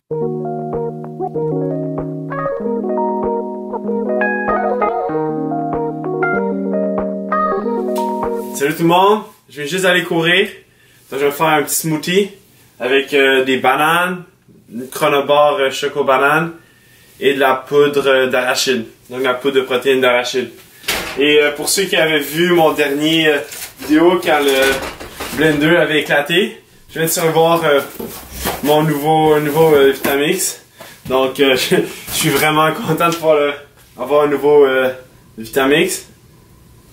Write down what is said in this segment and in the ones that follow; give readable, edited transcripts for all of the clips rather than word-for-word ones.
Salut tout le monde, je viens juste d'aller courir. Donc, je vais faire un petit smoothie avec des bananes, une Chronobar choco banane et de la poudre d'arachide. Donc la poudre de protéines d'arachide. Et pour ceux qui avaient vu mon dernier vidéo quand le blender avait éclaté, je viens de recevoir mon nouveau Vitamix. Donc je suis vraiment content de pouvoir avoir un nouveau Vitamix.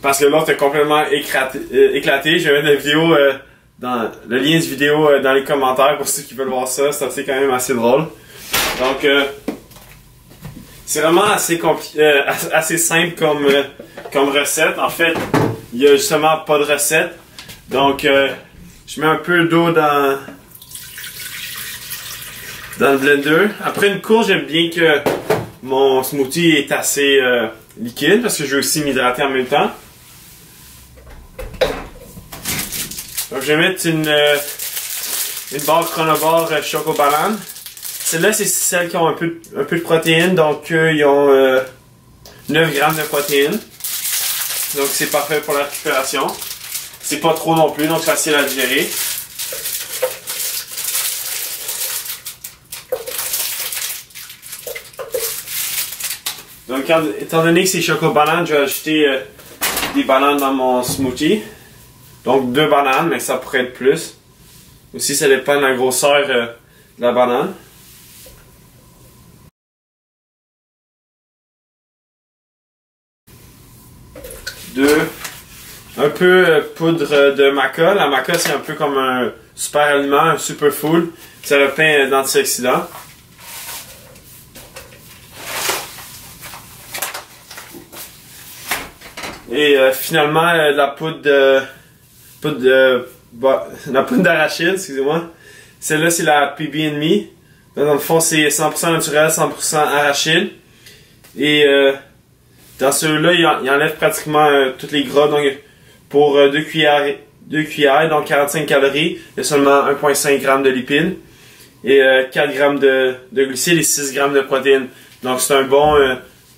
Parce que l'autre est complètement éclaté. Je vais mettre la vidéo dans le lien de vidéo dans les commentaires pour ceux qui veulent voir ça. C'est quand même assez drôle. Donc c'est vraiment assez simple comme recette. En fait, il n'y a justement pas de recette. Donc je mets un peu d'eau dans le blender. Après une course, j'aime bien que mon smoothie est assez liquide parce que je veux aussi m'hydrater en même temps. Donc je vais mettre une barre Chronobar choco banane. Celle-là, c'est celles qui ont un peu de protéines. Donc ils ont 9 grammes de protéines. Donc c'est parfait pour la récupération. C'est pas trop non plus, donc facile à digérer. Donc étant donné que c'est choco banane, je vais ajouter des bananes dans mon smoothie. Donc 2 bananes, mais ça pourrait être plus. Aussi, ça dépend de la grosseur de la banane. Un peu poudre de maca. La maca, c'est un peu comme un super aliment, un superfood. C'est le plein d'antioxydants. Et finalement, la poudre d'arachide, excusez-moi. Celle-là, c'est la PB&Me. Dans le fond, c'est 100% naturel, 100% arachide. Et dans celui-là, il enlève pratiquement tous les gras. Donc, pour 2 cuillères, donc 45 calories, il y a seulement 1,5 g de lipides. Et 4 g de glucides et 6 g de protéines. Donc, c'est une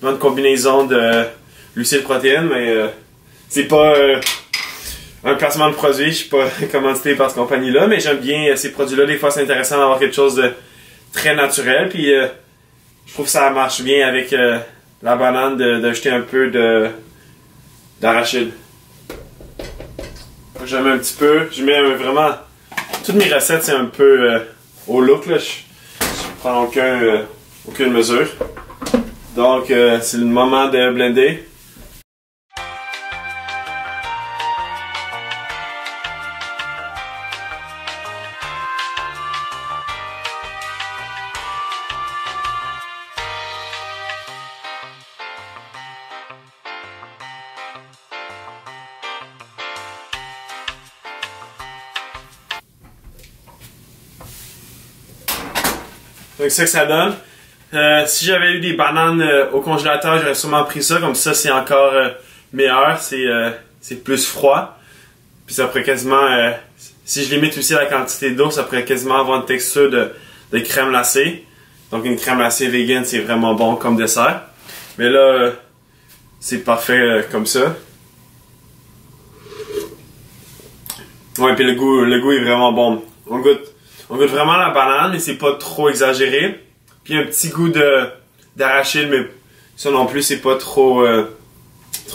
bonne combinaison de glucides et protéines, mais c'est pas un placement de produit. Je suis pas commandité par cette compagnie-là, mais j'aime bien ces produits-là. Des fois, c'est intéressant d'avoir quelque chose de très naturel. Puis, je trouve que ça marche bien avec la banane d'ajouter un peu d'arachide. Je mets un petit peu. Je mets vraiment. Toutes mes recettes, c'est un peu au look. Là. Je prends aucune mesure. Donc, c'est le moment de blender. Donc c'est ça que ça donne. Si j'avais eu des bananes au congélateur, j'aurais sûrement pris ça. Comme ça, c'est encore meilleur. C'est plus froid. Puis ça pourrait quasiment... si je limite aussi la quantité d'eau, ça pourrait quasiment avoir une texture de crème glacée. Donc une crème glacée vegan, c'est vraiment bon comme dessert. Mais là, c'est parfait comme ça. Ouais, puis le goût est vraiment bon. On goûte vraiment la banane, mais c'est pas trop exagéré. Puis un petit goût d'arachide, mais ça non plus, c'est pas trop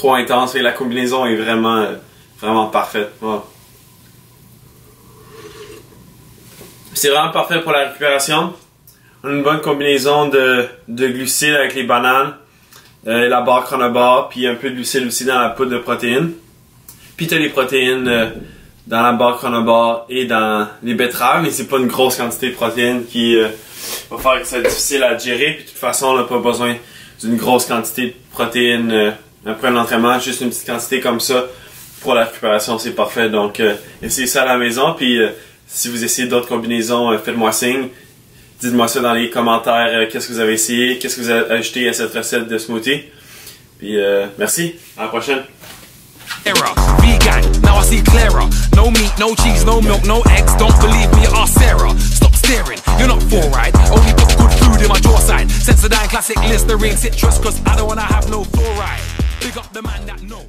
intense. Et la combinaison est vraiment parfaite. Voilà. C'est vraiment parfait pour la récupération. On a une bonne combinaison de glucides avec les bananes, la barre Chronobar, puis un peu de glucides aussi dans la poudre de protéines. Puis tu as les protéines dans la barre Chronobar et dans les betteraves, mais c'est pas une grosse quantité de protéines qui va faire que c'est difficile à digérer. Puis de toute façon, on n'a pas besoin d'une grosse quantité de protéines après un entraînement, juste une petite quantité comme ça pour la récupération, c'est parfait. Donc essayez ça à la maison, puis si vous essayez d'autres combinaisons, faites-moi signe. Dites-moi ça dans les commentaires, qu'est-ce que vous avez essayé, qu'est-ce que vous avez ajouté à cette recette de smoothie. Puis merci, à la prochaine. Vegan, now I see clearer. No meat, no cheese, no milk, no eggs. Don't believe me, ask Sarah. Stop staring, you're not for right. Only classic Listerine citrus, cause I don't wanna have no fluoride. Big up the man that know.